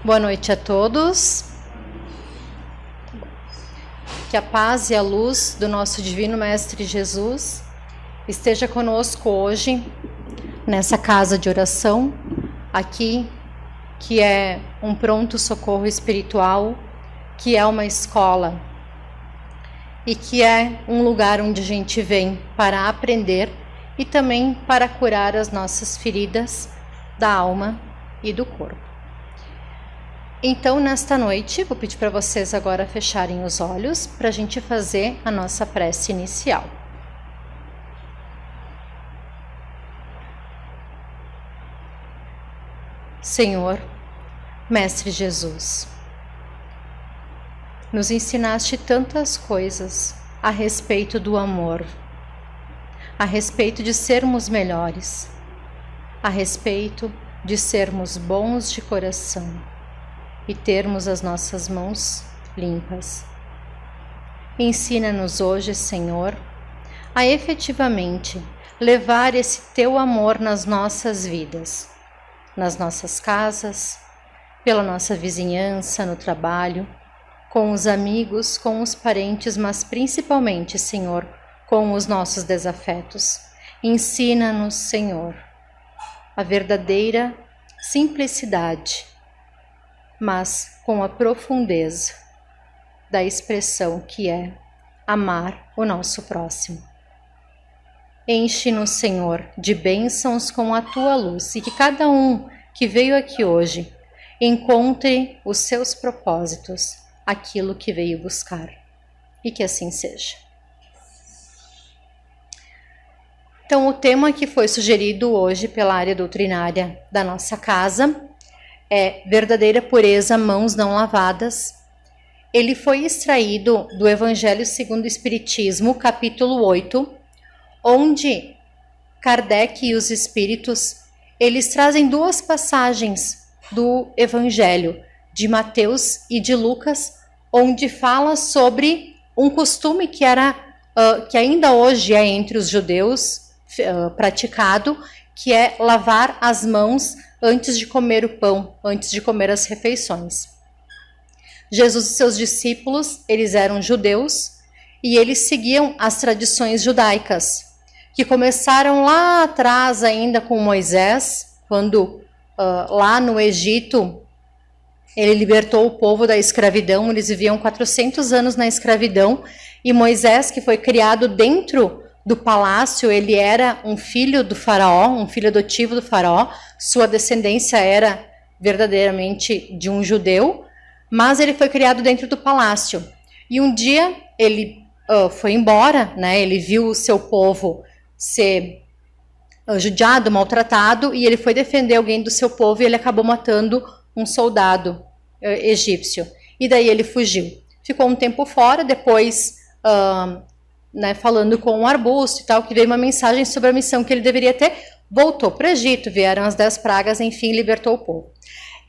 Boa noite a todos. Que a paz e a luz do nosso Divino Mestre Jesus esteja conosco hoje, nessa casa de oração, aqui, que é um pronto socorro espiritual, que é uma escola e que é um lugar onde a gente vem para aprender e também para curar as nossas feridas da alma e do corpo. Então, nesta noite, vou pedir para vocês agora fecharem os olhos para a gente fazer a nossa prece inicial. Senhor, Mestre Jesus, nos ensinaste tantas coisas a respeito do amor, a respeito de sermos melhores, a respeito de sermos bons de coração e termos as nossas mãos limpas. Ensina-nos hoje, Senhor, a efetivamente levar esse Teu amor nas nossas vidas, nas nossas casas, pela nossa vizinhança, no trabalho, com os amigos, com os parentes, mas principalmente, Senhor, com os nossos desafetos. Ensina-nos, Senhor, a verdadeira simplicidade, mas com a profundeza da expressão que é amar o nosso próximo. Enche-nos, Senhor, de bênçãos com a Tua luz e que cada um que veio aqui hoje encontre os seus propósitos, aquilo que veio buscar, e que assim seja. Então, o tema que foi sugerido hoje pela área doutrinária da nossa casa é verdadeira pureza, mãos não lavadas. Ele foi extraído do Evangelho segundo o Espiritismo, capítulo 8, onde Kardec e os Espíritos, eles trazem duas passagens do Evangelho, de Mateus e de Lucas, onde fala sobre um costume que ainda hoje é entre os judeus praticado, que é lavar as mãos antes de comer o pão, antes de comer as refeições. Jesus e seus discípulos, eles eram judeus e eles seguiam as tradições judaicas, que começaram lá atrás ainda com Moisés, quando lá no Egito ele libertou o povo da escravidão. Eles viviam 400 anos na escravidão e Moisés, que foi criado dentro do palácio, ele era um filho do faraó, um filho adotivo do faraó. Sua descendência era verdadeiramente de um judeu, mas ele foi criado dentro do palácio. E um dia ele foi embora, né? Ele viu o seu povo ser judiado, maltratado, e ele foi defender alguém do seu povo e ele acabou matando um soldado egípcio. E daí ele fugiu. Ficou um tempo fora, depois falando com um arbusto e tal, que veio uma mensagem sobre a missão que ele deveria ter, voltou para o Egito, vieram as 10 pragas, enfim, libertou o povo.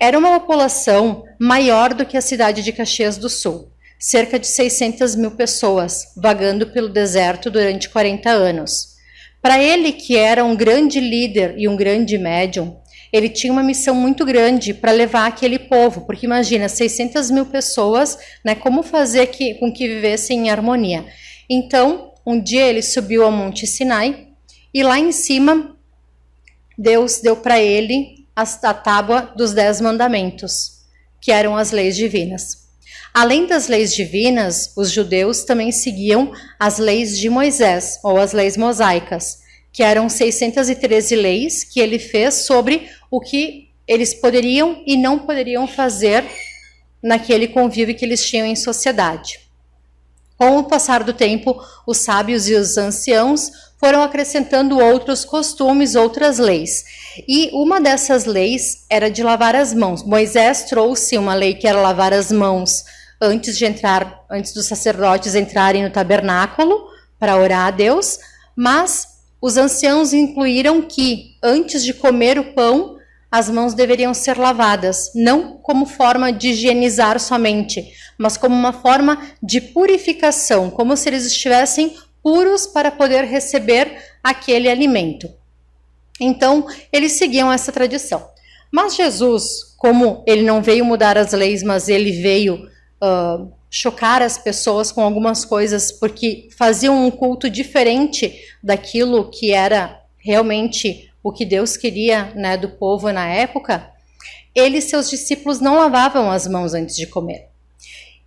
Era uma população maior do que a cidade de Caxias do Sul, cerca de 600 mil pessoas, vagando pelo deserto durante 40 anos. Para ele, que era um grande líder e um grande médium, ele tinha uma missão muito grande para levar aquele povo, porque imagina, 600 mil pessoas, né, como fazer com que vivessem em harmonia. Então, um dia ele subiu ao Monte Sinai e lá em cima Deus deu para ele a tábua dos 10 mandamentos, que eram as leis divinas. Além das leis divinas, os judeus também seguiam as leis de Moisés, ou as leis mosaicas, que eram 613 leis que ele fez sobre o que eles poderiam e não poderiam fazer naquele convívio que eles tinham em sociedade. Com o passar do tempo, os sábios e os anciãos foram acrescentando outros costumes, outras leis. E uma dessas leis era de lavar as mãos. Moisés trouxe uma lei que era lavar as mãos antes dos sacerdotes entrarem no tabernáculo para orar a Deus, mas os anciãos incluíram que antes de comer o pão, as mãos deveriam ser lavadas, não como forma de higienizar somente, mas como uma forma de purificação, como se eles estivessem puros para poder receber aquele alimento. Então, eles seguiam essa tradição. Mas Jesus, como ele não veio mudar as leis, mas ele veio chocar as pessoas com algumas coisas, porque faziam um culto diferente daquilo que era realmente o que Deus queria, né, do povo na época, ele e seus discípulos não lavavam as mãos antes de comer.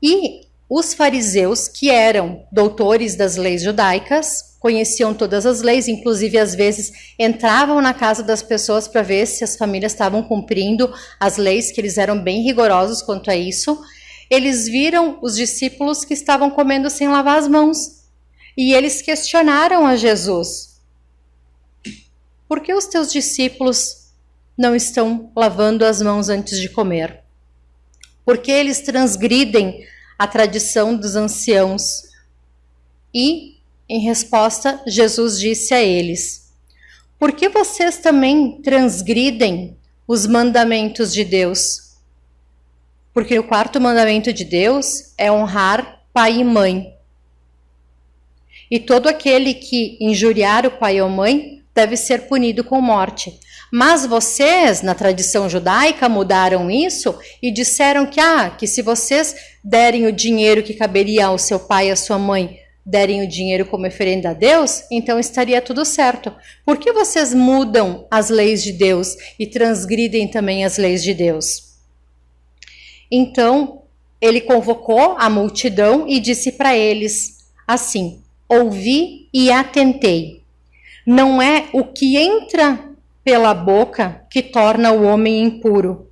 E os fariseus, que eram doutores das leis judaicas, conheciam todas as leis, inclusive às vezes entravam na casa das pessoas para ver se as famílias estavam cumprindo as leis, que eles eram bem rigorosos quanto a isso. Eles viram os discípulos que estavam comendo sem lavar as mãos. E eles questionaram a Jesus: por que os teus discípulos não estão lavando as mãos antes de comer? Por que eles transgridem a tradição dos anciãos? E, em resposta, Jesus disse a eles: por que vocês também transgridem os mandamentos de Deus? Porque o quarto mandamento de Deus é honrar pai e mãe. E todo aquele que injuriar o pai ou mãe deve ser punido com morte. Mas vocês, na tradição judaica, mudaram isso e disseram que se vocês derem o dinheiro que caberia ao seu pai e à sua mãe, derem o dinheiro como oferenda a Deus, então estaria tudo certo. Por que vocês mudam as leis de Deus e transgridem também as leis de Deus? Então, ele convocou a multidão e disse para eles assim: ouvi e atentei. Não é o que entra pela boca que torna o homem impuro,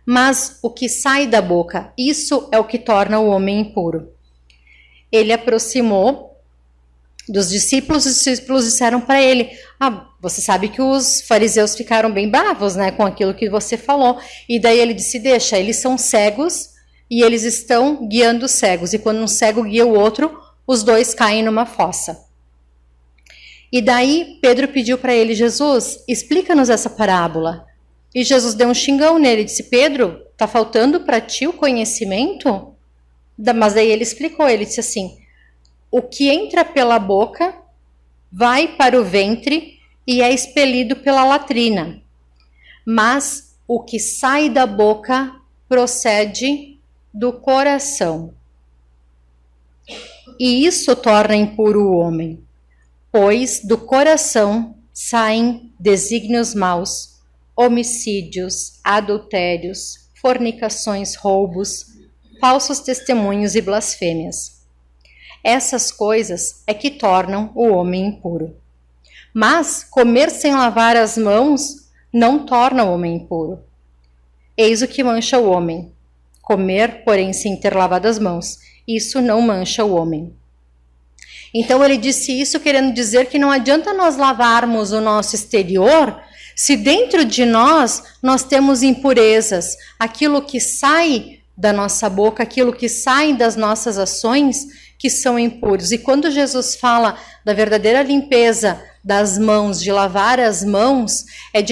mas o que sai da boca, isso é o que torna o homem impuro. Ele aproximou dos discípulos, os discípulos disseram para ele: você sabe que os fariseus ficaram bem bravos, né, com aquilo que você falou. E daí ele disse: deixa, eles são cegos e eles estão guiando os cegos. E quando um cego guia o outro, os dois caem numa fossa. E daí Pedro pediu para ele: Jesus, explica-nos essa parábola. E Jesus deu um xingão nele e disse: Pedro, tá faltando para ti o conhecimento? Mas daí ele explicou, ele disse assim: o que entra pela boca vai para o ventre e é expelido pela latrina. Mas o que sai da boca procede do coração. E isso torna impuro o homem, pois do coração saem desígnios maus, homicídios, adultérios, fornicações, roubos, falsos testemunhos e blasfêmias. Essas coisas é que tornam o homem impuro. Mas comer sem lavar as mãos não torna o homem impuro. Eis o que mancha o homem: comer, porém, sem ter lavado as mãos. Isso não mancha o homem. Então ele disse isso querendo dizer que não adianta nós lavarmos o nosso exterior se dentro de nós temos impurezas. Aquilo que sai da nossa boca, aquilo que sai das nossas ações, que são impuros. E quando Jesus fala da verdadeira limpeza das mãos, de lavar as mãos,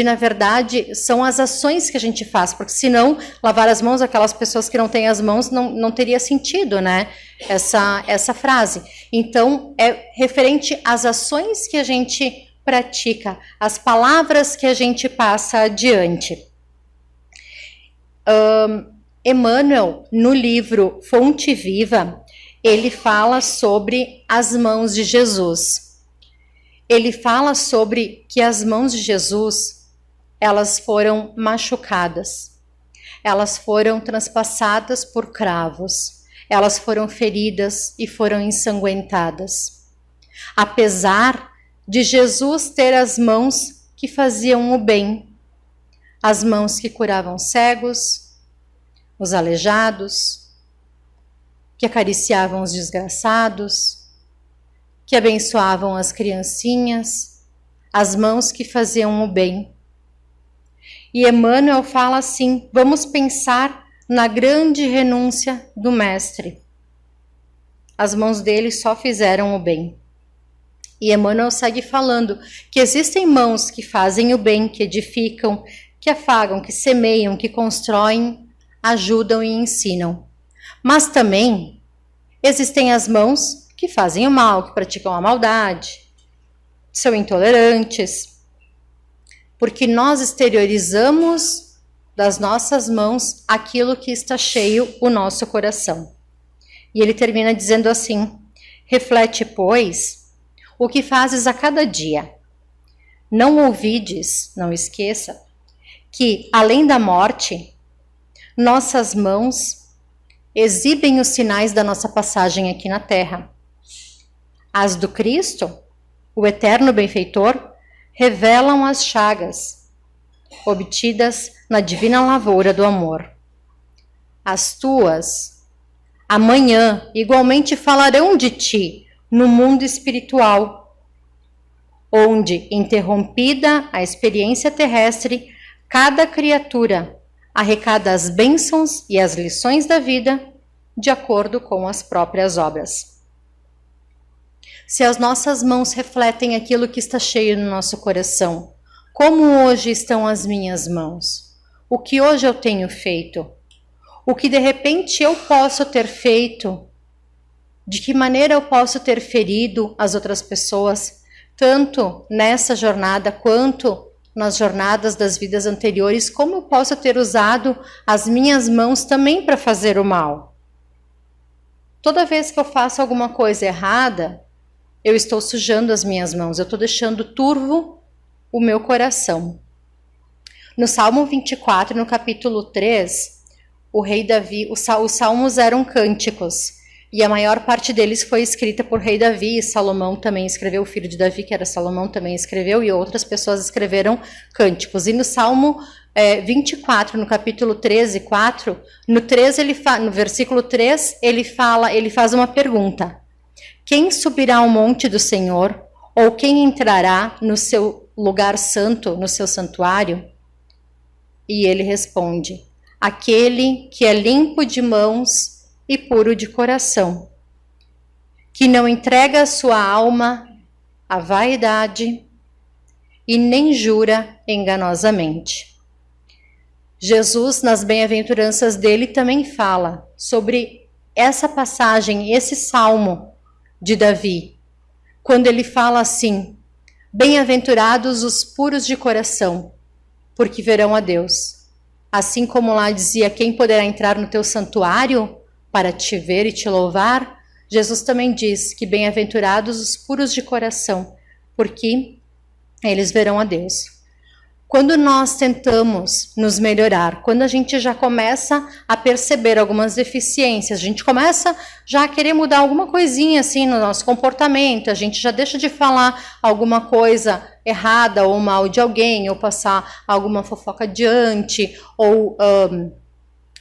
na verdade, são as ações que a gente faz, porque senão, lavar as mãos, aquelas pessoas que não têm as mãos, não teria sentido, né? Essa frase. Então, é referente às ações que a gente pratica, as palavras que a gente passa adiante. Emmanuel, no livro Fonte Viva, ele fala sobre as mãos de Jesus. Ele fala sobre que as mãos de Jesus, elas foram machucadas, elas foram transpassadas por cravos, elas foram feridas e foram ensanguentadas. Apesar de Jesus ter as mãos que faziam o bem, as mãos que curavam cegos, os aleijados, que acariciavam os desgraçados, que abençoavam as criancinhas, as mãos que faziam o bem. E Emmanuel fala assim: vamos pensar na grande renúncia do Mestre. As mãos dele só fizeram o bem. E Emmanuel segue falando que existem mãos que fazem o bem, que edificam, que afagam, que semeiam, que constroem, ajudam e ensinam. Mas também existem as mãos que fazem o mal, que praticam a maldade, são intolerantes, porque nós exteriorizamos das nossas mãos aquilo que está cheio o nosso coração. E ele termina dizendo assim: reflete, pois, o que fazes a cada dia. Não ouvides, não esqueça, que, além da morte, nossas mãos exibem os sinais da nossa passagem aqui na terra. As do Cristo, o eterno benfeitor, revelam as chagas, obtidas na divina lavoura do amor. As tuas, amanhã, igualmente falarão de ti no mundo espiritual, onde, interrompida a experiência terrestre, cada criatura arrecada as bênçãos e as lições da vida de acordo com as próprias obras. Se as nossas mãos refletem aquilo que está cheio no nosso coração, como hoje estão as minhas mãos? O que hoje eu tenho feito? O que de repente eu posso ter feito? De que maneira eu posso ter ferido as outras pessoas, tanto nessa jornada quanto nas jornadas das vidas anteriores? Como eu posso ter usado as minhas mãos também para fazer o mal? Toda vez que eu faço alguma coisa errada, eu estou sujando as minhas mãos, eu estou deixando turvo o meu coração. No Salmo 24, no capítulo 3, o rei Davi, os salmos eram cânticos, e a maior parte deles foi escrita por rei Davi, e Salomão também escreveu, o filho de Davi, que era Salomão, também escreveu, e outras pessoas escreveram cânticos. E no Salmo 24, no capítulo 13, 4, no versículo 3, ele faz uma pergunta: quem subirá ao monte do Senhor, ou quem entrará no seu lugar santo, no seu santuário? E ele responde: aquele que é limpo de mãos e puro de coração, que não entrega a sua alma à vaidade e nem jura enganosamente. Jesus, nas bem-aventuranças dele, também fala sobre essa passagem, esse salmo de Davi, quando ele fala assim: bem-aventurados os puros de coração, porque verão a Deus. Assim como lá dizia: quem poderá entrar no teu santuário para te ver e te louvar? Jesus também diz que bem-aventurados os puros de coração, porque eles verão a Deus. Quando nós tentamos nos melhorar, quando a gente já começa a perceber algumas deficiências, a gente começa já a querer mudar alguma coisinha assim no nosso comportamento, a gente já deixa de falar alguma coisa errada ou mal de alguém, ou passar alguma fofoca adiante, ou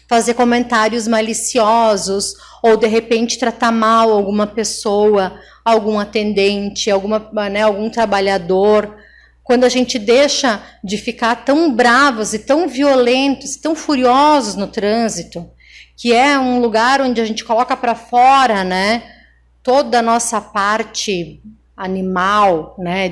fazer comentários maliciosos, ou de repente tratar mal alguma pessoa, algum atendente, algum trabalhador. Quando a gente deixa de ficar tão bravos e tão violentos, tão furiosos no trânsito, que é um lugar onde a gente coloca para fora, né, toda a nossa parte animal, né,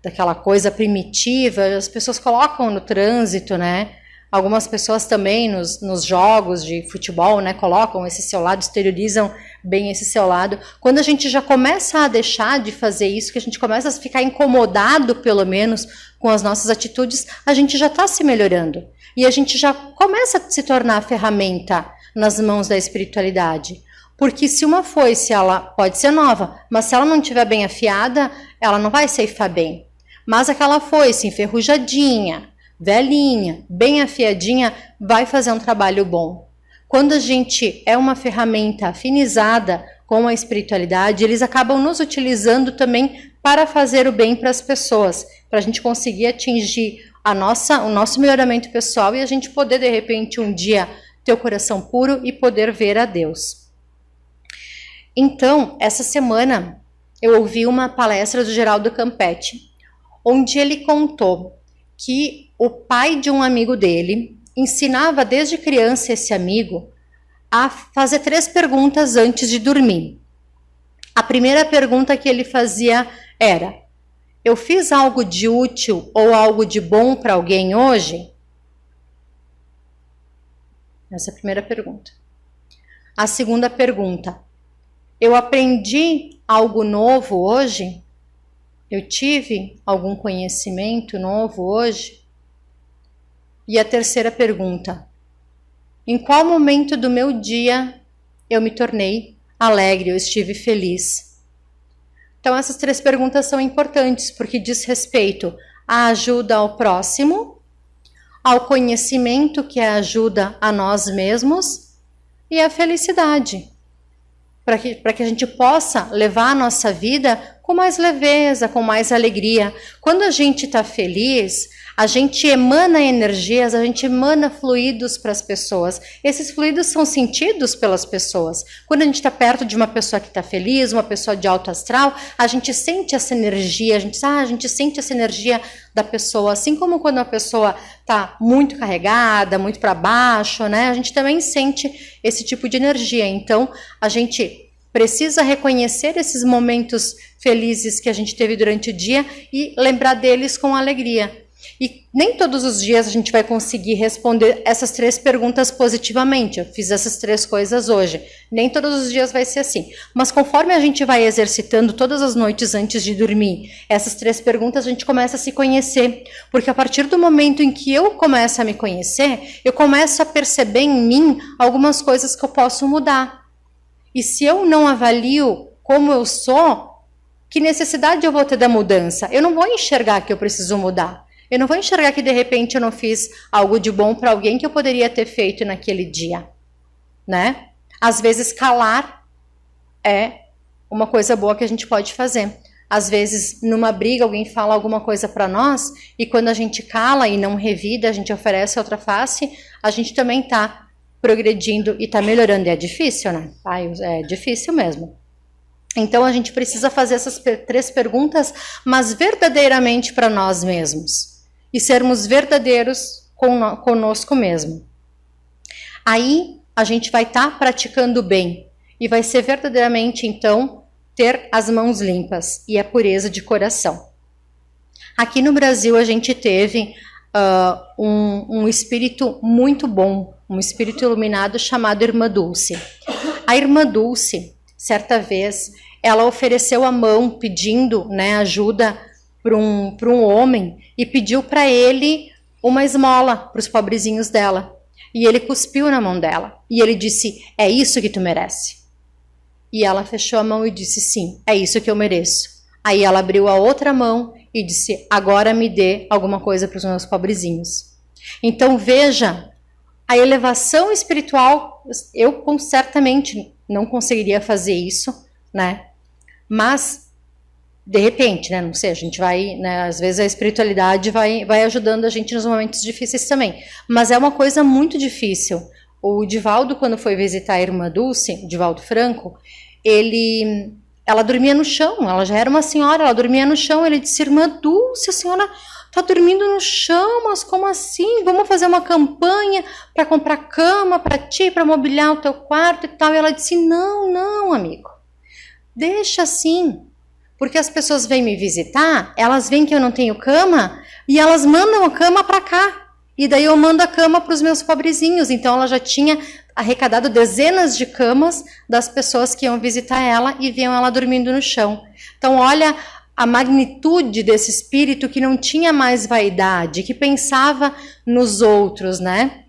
daquela coisa primitiva, as pessoas colocam no trânsito, né? Algumas pessoas também nos jogos de futebol, né, colocam esse seu lado, exteriorizam bem esse seu lado. Quando a gente já começa a deixar de fazer isso, que a gente começa a ficar incomodado, pelo menos, com as nossas atitudes, a gente já está se melhorando. E a gente já começa a se tornar ferramenta nas mãos da espiritualidade. Porque se uma foice, ela pode ser nova, mas se ela não estiver bem afiada, ela não vai ceifar bem. Mas aquela foice enferrujadinha, velhinha, bem afiadinha, vai fazer um trabalho bom. Quando a gente é uma ferramenta afinizada com a espiritualidade, eles acabam nos utilizando também para fazer o bem para as pessoas, para a gente conseguir atingir o nosso melhoramento pessoal e a gente poder, de repente, um dia ter o coração puro e poder ver a Deus. Então, essa semana, eu ouvi uma palestra do Geraldo Campetti, onde ele contou que o pai de um amigo dele ensinava desde criança esse amigo a fazer 3 perguntas antes de dormir. A primeira pergunta que ele fazia era: eu fiz algo de útil ou algo de bom para alguém hoje? Essa é a primeira pergunta. A segunda pergunta: eu aprendi algo novo hoje? Eu tive algum conhecimento novo hoje? E a terceira pergunta: em qual momento do meu dia eu me tornei alegre, eu estive feliz? Então essas 3 perguntas são importantes porque diz respeito à ajuda ao próximo, ao conhecimento, que é a ajuda a nós mesmos, e à felicidade, para que a gente possa levar a nossa vida com mais leveza, com mais alegria. Quando a gente está feliz, a gente emana energias, a gente emana fluidos para as pessoas. Esses fluidos são sentidos pelas pessoas. Quando a gente está perto de uma pessoa que está feliz, uma pessoa de alto astral, a gente sente essa energia, a gente sente essa energia da pessoa. Assim como quando a pessoa está muito carregada, muito para baixo, né? A gente também sente esse tipo de energia. Então, a gente precisa reconhecer esses momentos felizes que a gente teve durante o dia e lembrar deles com alegria. E nem todos os dias a gente vai conseguir responder essas 3 perguntas positivamente. Eu fiz essas 3 coisas hoje. Nem todos os dias vai ser assim. Mas conforme a gente vai exercitando todas as noites antes de dormir, essas 3 perguntas a gente começa a se conhecer. Porque a partir do momento em que eu começo a me conhecer, eu começo a perceber em mim algumas coisas que eu posso mudar. E se eu não avalio como eu sou, que necessidade eu vou ter da mudança? Eu não vou enxergar que eu preciso mudar. Eu não vou enxergar que de repente eu não fiz algo de bom para alguém que eu poderia ter feito naquele dia, né? Às vezes calar é uma coisa boa que a gente pode fazer. Às vezes numa briga alguém fala alguma coisa para nós e quando a gente cala e não revida, a gente oferece outra face, a gente também está progredindo e está melhorando. E é difícil, né? É difícil mesmo. Então a gente precisa fazer essas 3 perguntas, mas verdadeiramente para nós mesmos. E sermos verdadeiros conosco mesmo. Aí a gente vai estar praticando bem. E vai ser verdadeiramente, então, ter as mãos limpas e a pureza de coração. Aqui no Brasil a gente teve um espírito muito bom, um espírito iluminado chamado Irmã Dulce. A Irmã Dulce, certa vez, ela ofereceu a mão pedindo, né, ajuda para um homem e pediu para ele uma esmola para os pobrezinhos dela. E ele cuspiu na mão dela. E ele disse: é isso que tu merece. E ela fechou a mão e disse: sim, é isso que eu mereço. Aí ela abriu a outra mão e disse: agora me dê alguma coisa para os meus pobrezinhos. Então veja, a elevação espiritual, eu certamente não conseguiria fazer isso, né? Mas de repente, né, não sei, a gente vai, né, às vezes a espiritualidade vai ajudando a gente nos momentos difíceis também, mas é uma coisa muito difícil. O Divaldo, quando foi visitar a Irmã Dulce, Divaldo Franco, ela dormia no chão, ela já era uma senhora, ela dormia no chão, ele disse: Irmã Dulce, a senhora tá dormindo no chão, mas como assim? Vamos fazer uma campanha para comprar cama para ti, para mobiliar o teu quarto e tal. E ela disse: não, amigo, deixa assim. Porque as pessoas vêm me visitar, elas veem que eu não tenho cama e elas mandam a cama para cá. E daí eu mando a cama para os meus pobrezinhos. Então ela já tinha arrecadado dezenas de camas das pessoas que iam visitar ela e viam ela dormindo no chão. Então olha a magnitude desse espírito que não tinha mais vaidade, que pensava nos outros, né?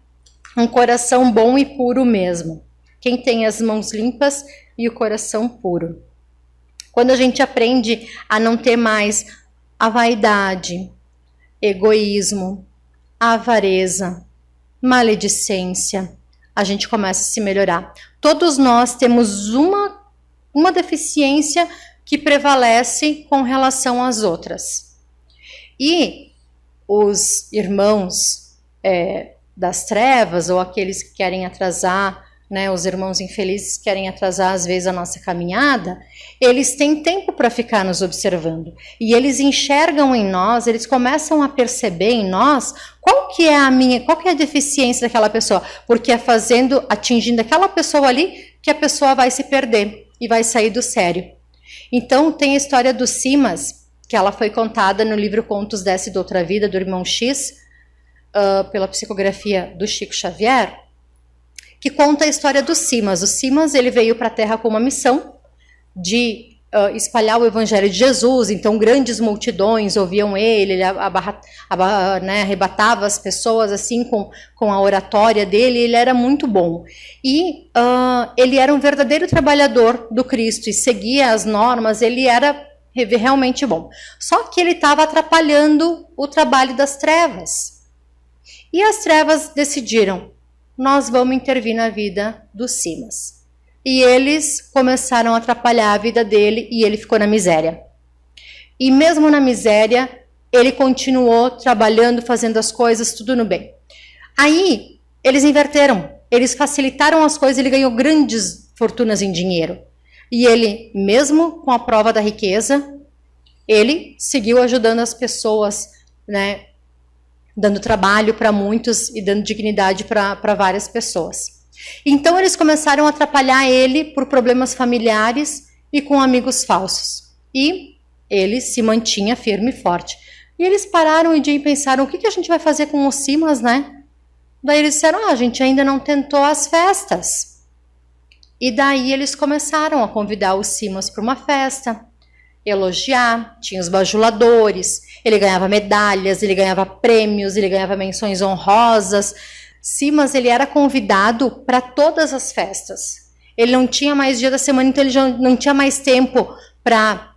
Um coração bom e puro mesmo. Quem tem as mãos limpas e o coração puro. Quando a gente aprende a não ter mais a vaidade, egoísmo, a avareza, maledicência, a gente começa a se melhorar. Todos nós temos uma deficiência que prevalece com relação às outras. E os irmãos das trevas, ou aqueles que querem atrasar, né, os irmãos infelizes que querem atrasar às vezes a nossa caminhada, eles têm tempo para ficar nos observando. E eles enxergam em nós, eles começam a perceber em nós qual que é a deficiência daquela pessoa, porque é atingindo aquela pessoa ali que a pessoa vai se perder e vai sair do sério. Então tem a história do Simas, que ela foi contada no livro Contos dessa e da Outra Vida, do irmão X, pela psicografia do Chico Xavier, que conta a história do Simas. O Simas, ele veio para a Terra com uma missão de espalhar o evangelho de Jesus, então grandes multidões ouviam ele né, arrebatava as pessoas assim com a oratória dele, ele era muito bom. E ele era um verdadeiro trabalhador do Cristo e seguia as normas, ele era realmente bom. Só que ele estava atrapalhando o trabalho das trevas. E as trevas decidiram, nós vamos intervir na vida do Simas. E eles começaram a atrapalhar a vida dele e ele ficou na miséria. E mesmo na miséria, ele continuou trabalhando, fazendo as coisas, tudo no bem. Aí, eles inverteram, eles facilitaram as coisas, ele ganhou grandes fortunas em dinheiro. E ele, mesmo com a prova da riqueza, ele seguiu ajudando as pessoas, né, dando trabalho para muitos e dando dignidade para várias pessoas. Então eles começaram a atrapalhar ele por problemas familiares e com amigos falsos. E ele se mantinha firme e forte. E eles pararam um dia e pensaram, o que a gente vai fazer com os Simas, né? Daí eles disseram, a gente ainda não tentou as festas. E daí eles começaram a convidar os Simas para uma festa, elogiar, tinha os bajuladores, ele ganhava medalhas, ele ganhava prêmios, ele ganhava menções honrosas. Simas, ele era convidado para todas as festas. Ele não tinha mais dia da semana, então ele já não tinha mais tempo para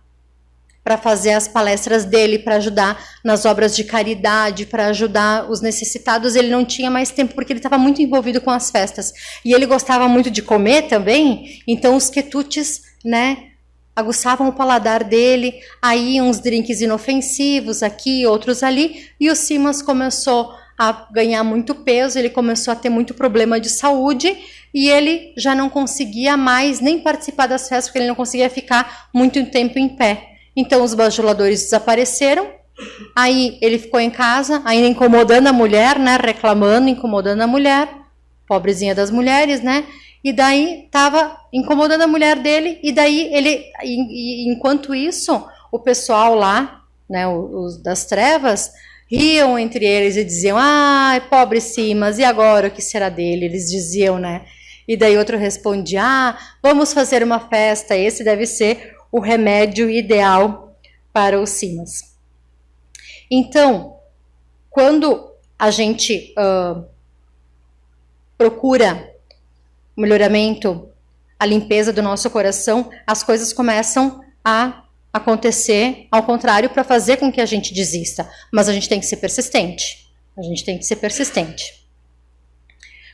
fazer as palestras dele, para ajudar nas obras de caridade, para ajudar os necessitados. Ele não tinha mais tempo, porque ele estava muito envolvido com as festas. E ele gostava muito de comer também, então os quitutes, né, aguçavam o paladar dele, aí uns drinks inofensivos aqui, outros ali, e o Simas começou a ganhar muito peso, ele começou a ter muito problema de saúde e ele já não conseguia mais nem participar das festas, porque ele não conseguia ficar muito tempo em pé. Então os bajuladores desapareceram, aí ele ficou em casa, ainda incomodando a mulher, né, reclamando, incomodando a mulher, pobrezinha das mulheres, né, e daí estava incomodando a mulher dele, e daí ele, enquanto isso, o pessoal lá, né, os das trevas, riam entre eles e diziam, pobre Simas, e agora o que será dele? Eles diziam, né? E daí outro respondia, vamos fazer uma festa, esse deve ser o remédio ideal para os Simas. Então, quando a gente procura o melhoramento, a limpeza do nosso coração, as coisas começam a acontecer ao contrário, para fazer com que a gente desista. Mas a gente tem que ser persistente. A gente tem que ser persistente.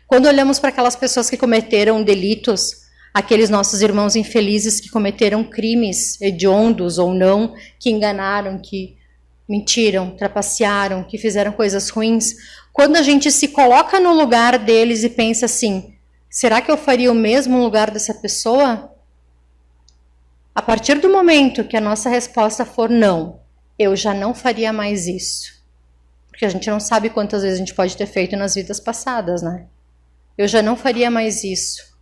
Quando olhamos para aquelas pessoas que cometeram delitos, aqueles nossos irmãos infelizes que cometeram crimes hediondos ou não, que enganaram, que mentiram, trapacearam, que fizeram coisas ruins, quando a gente se coloca no lugar deles e pensa assim, será que eu faria o mesmo no lugar dessa pessoa? A partir do momento que a nossa resposta for não, eu já não faria mais isso. Porque a gente não sabe quantas vezes a gente pode ter feito nas vidas passadas, né? Eu já não faria mais isso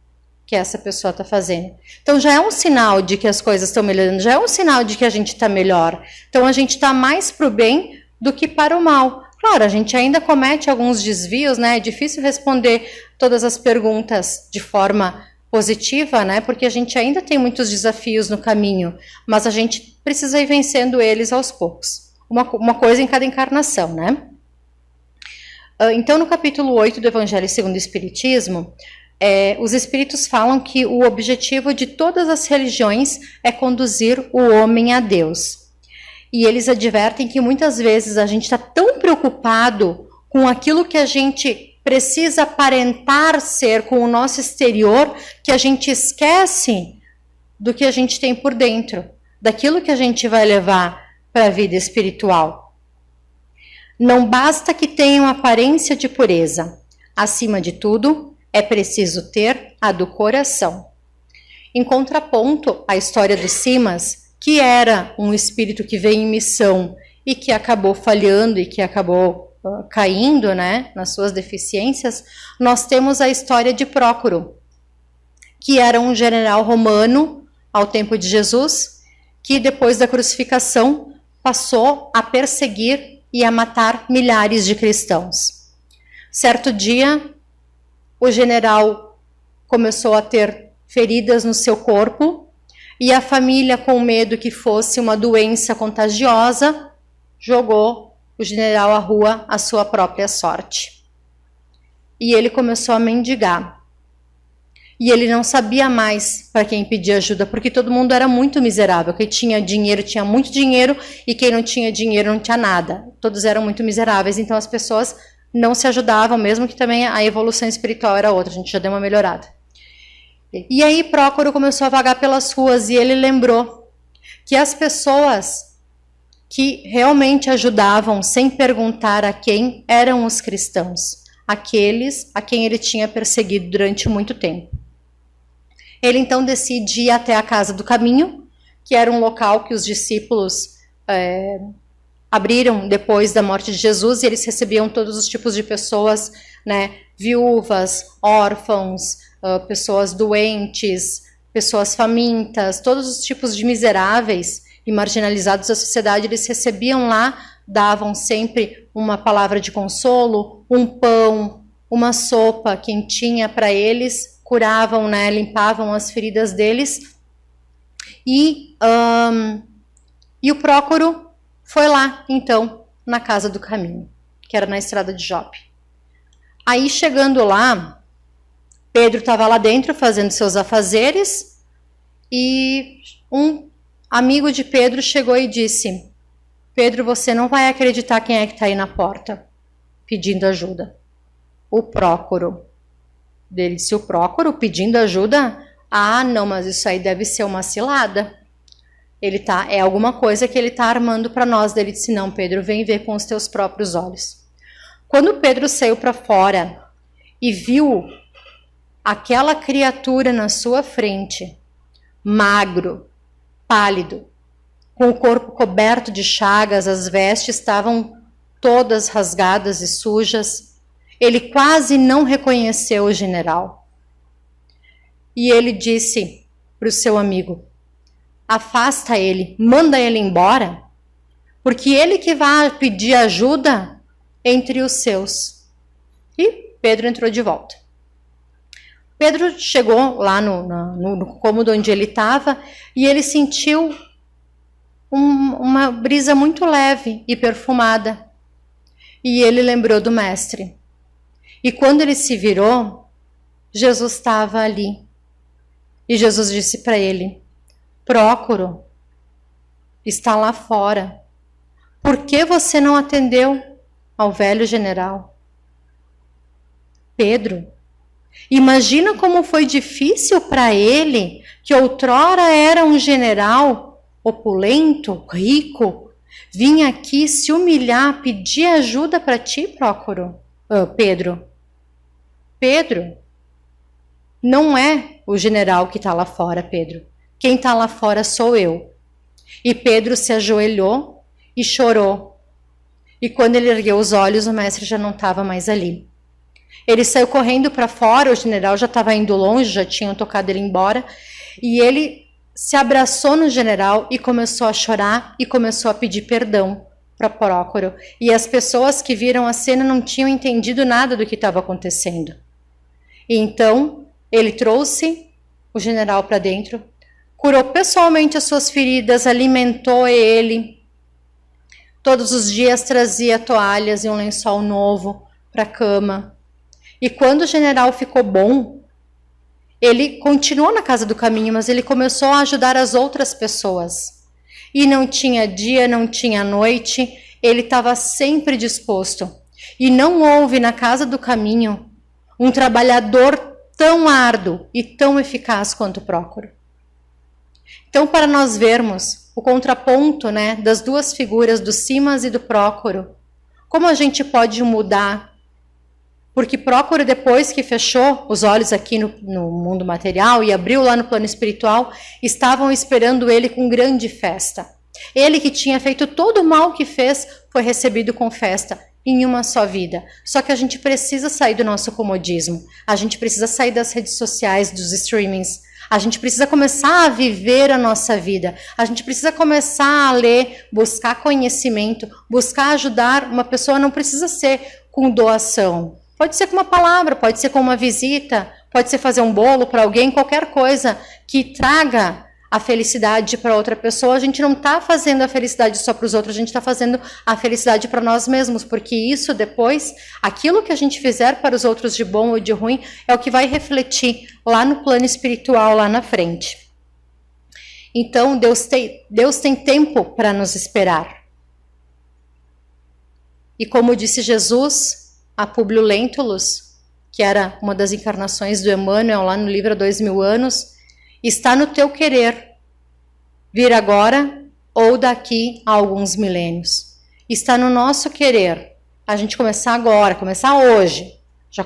que essa pessoa está fazendo. Então já é um sinal de que as coisas estão melhorando, já é um sinal de que a gente está melhor. Então a gente está mais para o bem do que para o mal. Claro, a gente ainda comete alguns desvios, né? É difícil responder todas as perguntas de forma positiva, né? Porque a gente ainda tem muitos desafios no caminho, mas a gente precisa ir vencendo eles aos poucos. Uma coisa em cada encarnação, né? Então, no capítulo 8 do Evangelho segundo o Espiritismo, os Espíritos falam que o objetivo de todas as religiões é conduzir o homem a Deus. E eles advertem que muitas vezes a gente está tão preocupado com aquilo que a gente precisa aparentar ser com o nosso exterior, que a gente esquece do que a gente tem por dentro, daquilo que a gente vai levar para a vida espiritual. Não basta que tenham aparência de pureza. Acima de tudo, é preciso ter a do coração. Em contraponto à história do Simas, que era um espírito que veio em missão e que acabou falhando e que acabou caindo, né, nas suas deficiências, nós temos a história de Prócoro, que era um general romano ao tempo de Jesus, que depois da crucificação passou a perseguir e a matar milhares de cristãos. Certo dia, o general começou a ter feridas no seu corpo E a família, com medo que fosse uma doença contagiosa, jogou o general à rua à sua própria sorte. E ele começou a mendigar. E ele não sabia mais para quem pedir ajuda, porque todo mundo era muito miserável. Quem tinha dinheiro tinha muito dinheiro, e quem não tinha dinheiro não tinha nada. Todos eram muito miseráveis, então as pessoas não se ajudavam, mesmo que também a evolução espiritual era outra, a gente já deu uma melhorada. E aí Prócoro começou a vagar pelas ruas, e ele lembrou que as pessoas que realmente ajudavam sem perguntar a quem eram os cristãos, aqueles a quem ele tinha perseguido durante muito tempo. Ele então decide ir até a Casa do Caminho, que era um local que os discípulos abriram depois da morte de Jesus, e eles recebiam todos os tipos de pessoas, né, viúvas, órfãos, pessoas doentes, pessoas famintas, todos os tipos de miseráveis e marginalizados da sociedade, eles recebiam lá, davam sempre uma palavra de consolo, um pão, uma sopa quentinha para eles, curavam, né, limpavam as feridas deles. E o Prócoro foi lá, então, na Casa do Caminho, que era na estrada de Jope. Aí, chegando lá, Pedro estava lá dentro fazendo seus afazeres, e um amigo de Pedro chegou e disse: Pedro, você não vai acreditar quem é que está aí na porta, pedindo ajuda. O Prócoro. Ele disse: o Prócoro pedindo ajuda? Ah, não, mas isso aí deve ser uma cilada. É alguma coisa que ele está armando para nós. Ele disse: não, Pedro, vem ver com os teus próprios olhos. Quando Pedro saiu para fora e viu aquela criatura na sua frente, magro, pálido, com o corpo coberto de chagas, as vestes estavam todas rasgadas e sujas, ele quase não reconheceu o general. E ele disse para o seu amigo: afasta ele, manda ele embora, porque ele que vai pedir ajuda entre os seus. E Pedro entrou de volta. Pedro chegou lá no cômodo onde ele estava, e ele sentiu uma brisa muito leve e perfumada. E ele lembrou do mestre. E quando ele se virou, Jesus estava ali. E Jesus disse para ele: Prócoro está lá fora. Por que você não atendeu ao velho general? Pedro, imagina como foi difícil para ele, que outrora era um general opulento, rico, vir aqui se humilhar, pedir ajuda para ti, Prócoro. Pedro. Pedro, não é o general que está lá fora, Pedro. Quem está lá fora sou eu. E Pedro se ajoelhou e chorou. E quando ele ergueu os olhos, o mestre já não estava mais ali. Ele saiu correndo para fora, o general já estava indo longe, já tinham tocado ele embora. E ele se abraçou no general e começou a chorar e começou a pedir perdão para Prócoro. E as pessoas que viram a cena não tinham entendido nada do que estava acontecendo. E então ele trouxe o general para dentro, curou pessoalmente as suas feridas, alimentou ele. Todos os dias trazia toalhas e um lençol novo para a cama. E quando o general ficou bom, ele continuou na Casa do Caminho, mas ele começou a ajudar as outras pessoas. E não tinha dia, não tinha noite, ele estava sempre disposto. E não houve na Casa do Caminho um trabalhador tão árduo e tão eficaz quanto Prócoro. Então, para nós vermos o contraponto, né, das duas figuras, do Simas e do Prócoro, como a gente pode mudar? Porque Prócoro, depois que fechou os olhos aqui no mundo material e abriu lá no plano espiritual, estavam esperando ele com grande festa. Ele que tinha feito todo o mal que fez, foi recebido com festa em uma só vida. Só que a gente precisa sair do nosso comodismo. A gente precisa sair das redes sociais, dos streamings. A gente precisa começar a viver a nossa vida. A gente precisa começar a ler, buscar conhecimento, buscar ajudar. Uma pessoa não precisa ser com doação. Pode ser com uma palavra, pode ser com uma visita, pode ser fazer um bolo para alguém, qualquer coisa que traga a felicidade para outra pessoa, a gente não está fazendo a felicidade só para os outros, a gente está fazendo a felicidade para nós mesmos, porque isso depois, aquilo que a gente fizer para os outros de bom ou de ruim, é o que vai refletir lá no plano espiritual, lá na frente. Então, Deus tem tempo para nos esperar. E como disse Jesus a Públio Lentulus, que era uma das encarnações do Emmanuel lá no livro Há 2000 anos, está no teu querer vir agora ou daqui a alguns milênios. Está no nosso querer a gente começar agora, começar hoje. Já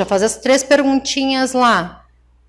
fazer as 3 perguntinhas lá.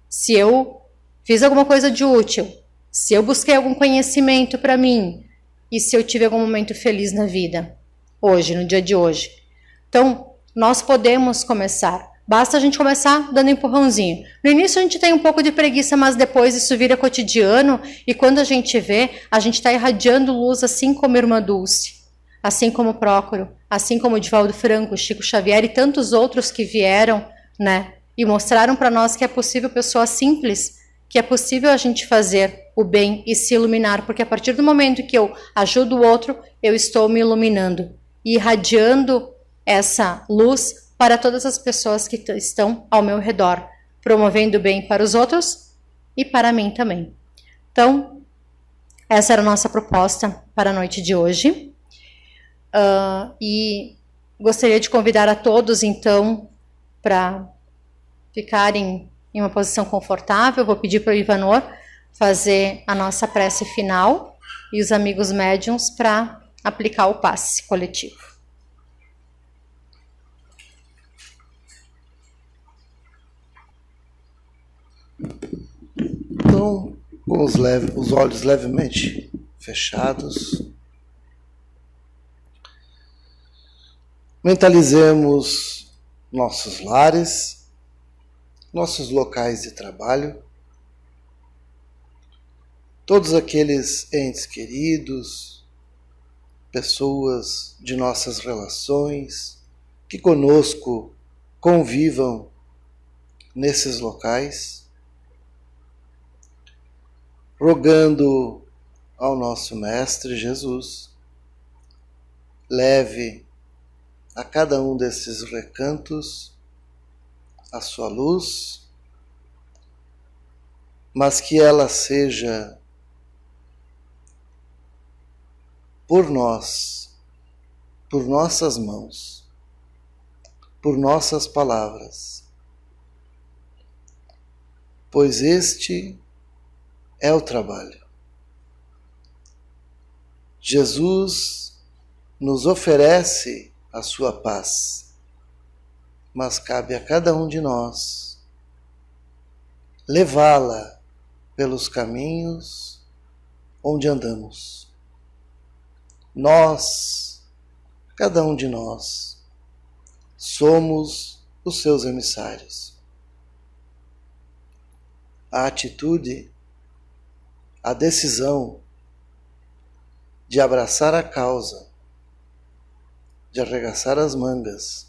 Se eu fiz alguma coisa de útil, se eu busquei algum conhecimento para mim e se eu tive algum momento feliz na vida, hoje, no dia de hoje. Então, nós podemos começar. Basta a gente começar dando empurrãozinho. No início a gente tem um pouco de preguiça, mas depois isso vira cotidiano e quando a gente vê, a gente está irradiando luz assim como a Irmã Dulce, assim como Prócoro, assim como Divaldo Franco, Chico Xavier e tantos outros que vieram, né? E mostraram para nós que é possível, pessoas simples, que é possível a gente fazer o bem e se iluminar, porque a partir do momento que eu ajudo o outro, eu estou me iluminando e irradiando essa luz para todas as pessoas que estão ao meu redor, promovendo o bem para os outros e para mim também. Então, essa era a nossa proposta para a noite de hoje. E gostaria de convidar a todos, então, para ficarem em uma posição confortável. Vou pedir para o Ivanor fazer a nossa prece final e os amigos médiuns para aplicar o passe coletivo. Então, com os olhos levemente fechados, mentalizemos nossos lares, nossos locais de trabalho, todos aqueles entes queridos, pessoas de nossas relações que conosco convivam nesses locais, rogando ao nosso Mestre Jesus, leve a cada um desses recantos a sua luz, mas que ela seja por nós, por nossas mãos, por nossas palavras, pois este é o trabalho. Jesus nos oferece a sua paz, mas cabe a cada um de nós levá-la pelos caminhos onde andamos. Nós, cada um de nós, somos os seus emissários. A atitude, a decisão de abraçar a causa, de arregaçar as mangas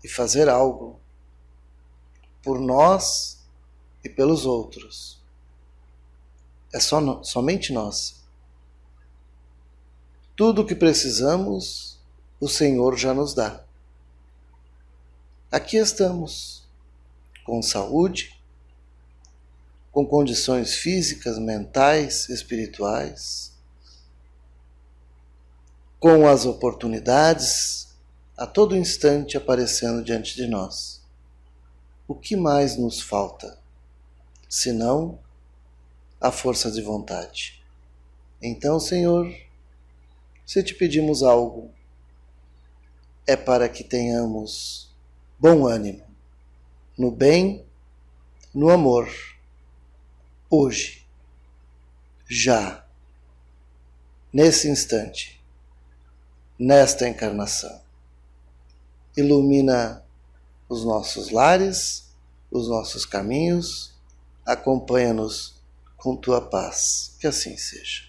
e fazer algo por nós e pelos outros, é somente nossa. Tudo o que precisamos, o Senhor já nos dá. Aqui estamos, com saúde, com condições físicas, mentais, espirituais, com as oportunidades a todo instante aparecendo diante de nós. O que mais nos falta, senão a força de vontade? Então, Senhor, se te pedimos algo, é para que tenhamos bom ânimo, no bem, no amor, hoje, já, nesse instante, nesta encarnação. Ilumina os nossos lares, os nossos caminhos, acompanha-nos com tua paz. Que assim seja.